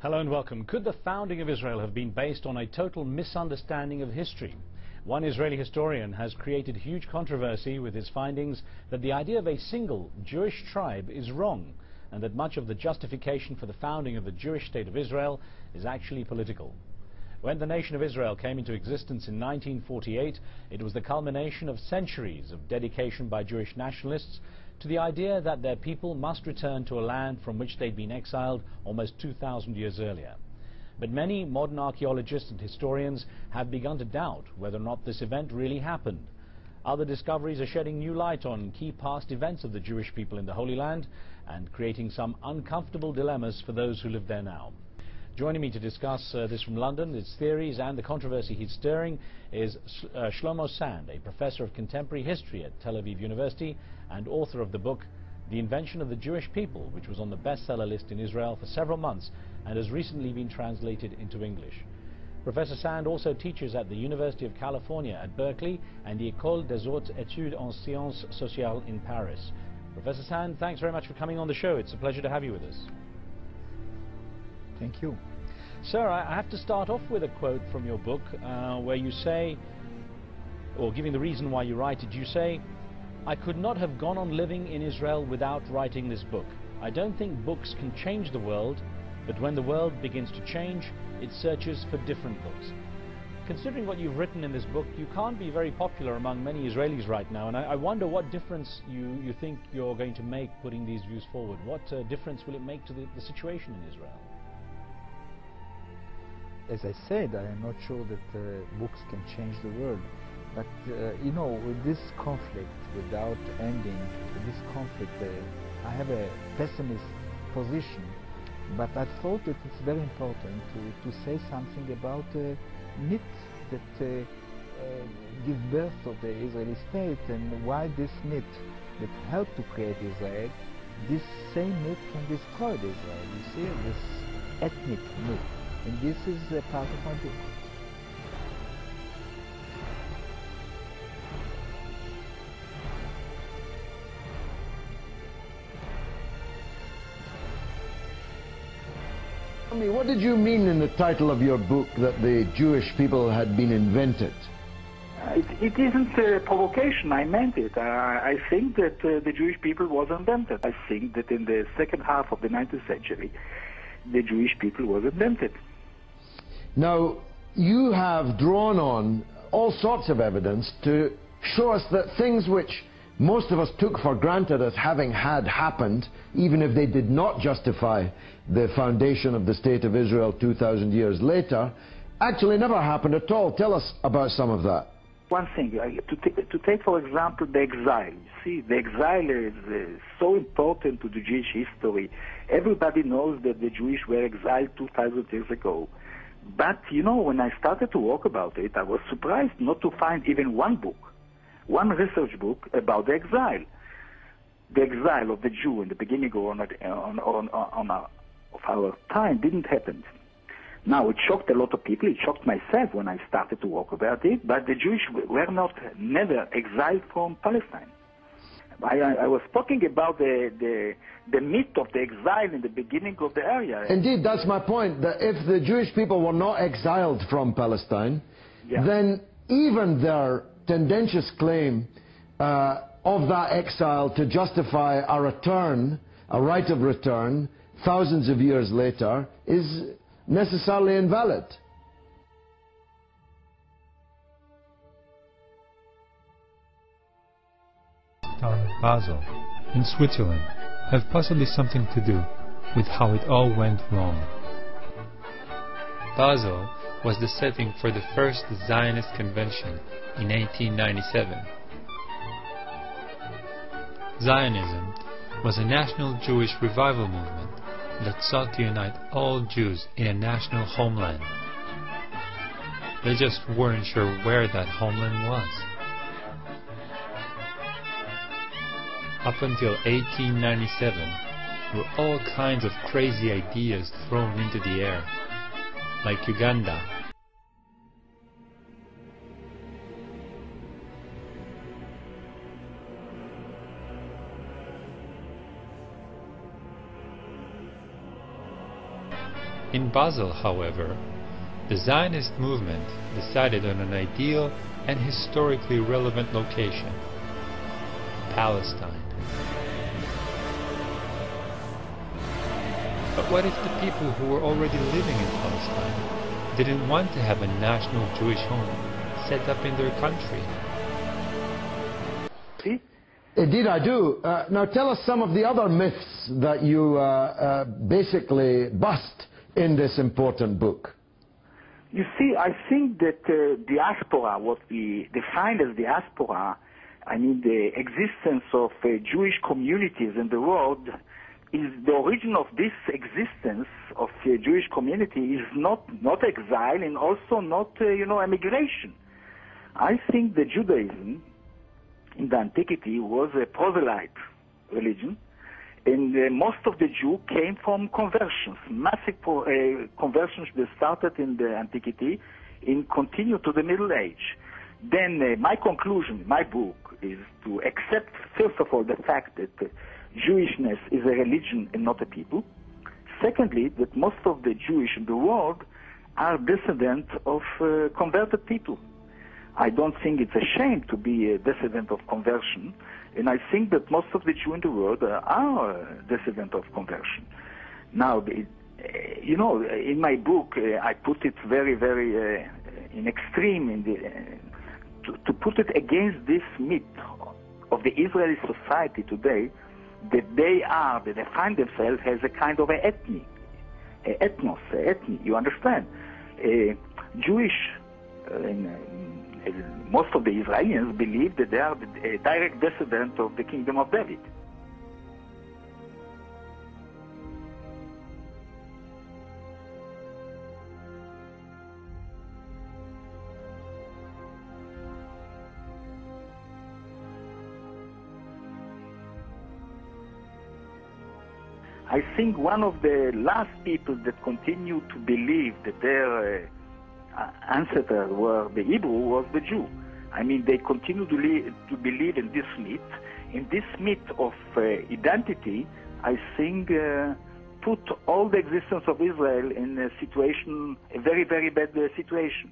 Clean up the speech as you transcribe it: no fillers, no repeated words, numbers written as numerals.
Hello and welcome. Could the founding of Israel have been based on a total misunderstanding of history? One Israeli historian has created huge controversy with his findings that the idea of a single Jewish tribe is wrong, and that much of the justification for the founding of the Jewish state of Israel is actually political. When the nation of Israel came into existence in 1948, it was the culmination of centuries of dedication by Jewish nationalists to the idea that their people must return to a land from which they'd been exiled almost 2,000 years earlier. But many modern archaeologists and historians have begun to doubt whether or not this event really happened. Other discoveries are shedding new light on key past events of the Jewish people in the Holy Land and creating some uncomfortable dilemmas for those who live there now. Joining me to discuss this from London, its theories and the controversy he's stirring, is Shlomo Sand, a professor of contemporary history at Tel Aviv University and author of the book The Invention of the Jewish People, which was on the bestseller list in Israel for several months and has recently been translated into English. Professor Sand also teaches at the University of California at Berkeley and the École des Hautes Études en Sciences Sociales in Paris. Professor Sand, thanks very much for coming on the show. It's a pleasure to have you with us. Thank you. Sir, I have to start off with a quote from your book where you say, or giving the reason why you write it, you say, "I could not have gone on living in Israel without writing this book. I don't think books can change the world, but when the world begins to change, it searches for different books." Considering what you've written in this book, you can't be very popular among many Israelis right now, and I wonder what difference you think you're going to make putting these views forward. What difference will it make to the situation in Israel? As I said, I am not sure that books can change the world. But, you know, with this conflict, without ending, with this conflict, I have a pessimist position. But I thought that it's very important to say something about a myth that gives birth to the Israeli state, and why this myth that helped to create Israel, this same myth can destroy Israel. You see, this ethnic myth. And this is a part of my book. Tell me, what did you mean in the title of your book that the Jewish people had been invented? It isn't a provocation. I meant it. I think that the Jewish people was invented. I think that in the second half of the 19th century, the Jewish people was invented. Now, you have drawn on all sorts of evidence to show us that things which most of us took for granted as having had happened, even if they did not justify the foundation of the State of Israel 2,000 years later, actually never happened at all. Tell us about some of that. One thing, to take for example the exile. You see, the exile is so important to the Jewish history. Everybody knows that the Jewish were exiled 2,000 years ago. But, you know, when I started to work about it, I was surprised not to find even one book, one research book about the exile. The exile of the Jew in the beginning of our time didn't happen. Now, it shocked a lot of people. It shocked myself when I started to work about it, but the Jewish were never exiled from Palestine. I was talking about the myth of the exile in the beginning of the area. Indeed, that's my point, that if the Jewish people were not exiled from Palestine, then even their tendentious claim of that exile to justify a return, a right of return, thousands of years later, is necessarily invalid. Basel, in Switzerland, have possibly something to do with how it all went wrong. Basel was the setting for the first Zionist convention in 1897. Zionism was a national Jewish revival movement that sought to unite all Jews in a national homeland. They just weren't sure where that homeland was. Up until 1897, there were all kinds of crazy ideas thrown into the air, like Uganda. In Basel, however, the Zionist movement decided on an ideal and historically relevant location: Palestine. But what if the people who were already living in Palestine didn't want to have a national Jewish home set up in their country? See? Indeed, I do. Now tell us some of the other myths that you basically bust in this important book. You see, I think that diaspora, what we define as diaspora, I mean the existence of Jewish communities in the world, is the origin of this existence of Jewish community is not exile and also not, emigration. I think that Judaism in the antiquity was a proselyte religion, and most of the Jews came from conversions, massive conversions that started in the antiquity and continued to the Middle Age. Then my conclusion, my book, is to accept, first of all, the fact that Jewishness is a religion and not a people. Secondly, that most of the Jewish in the world are descendants of converted people. I don't think it's a shame to be a descendant of conversion, and I think that most of the Jews in the world are descendants of conversion. Now, in my book, I put it very, very in extreme, to put it against this myth of the Israeli society today, that they find themselves as a kind of ethnic, you understand? Jewish, most of the Israelis believe that they are a direct descendant of the kingdom of David. I think one of the last people that continue to believe that their ancestors were the Hebrew was the Jew. I mean, they continue to believe in this myth. In this myth of identity, I think put all the existence of Israel in a situation, a very, very bad situation.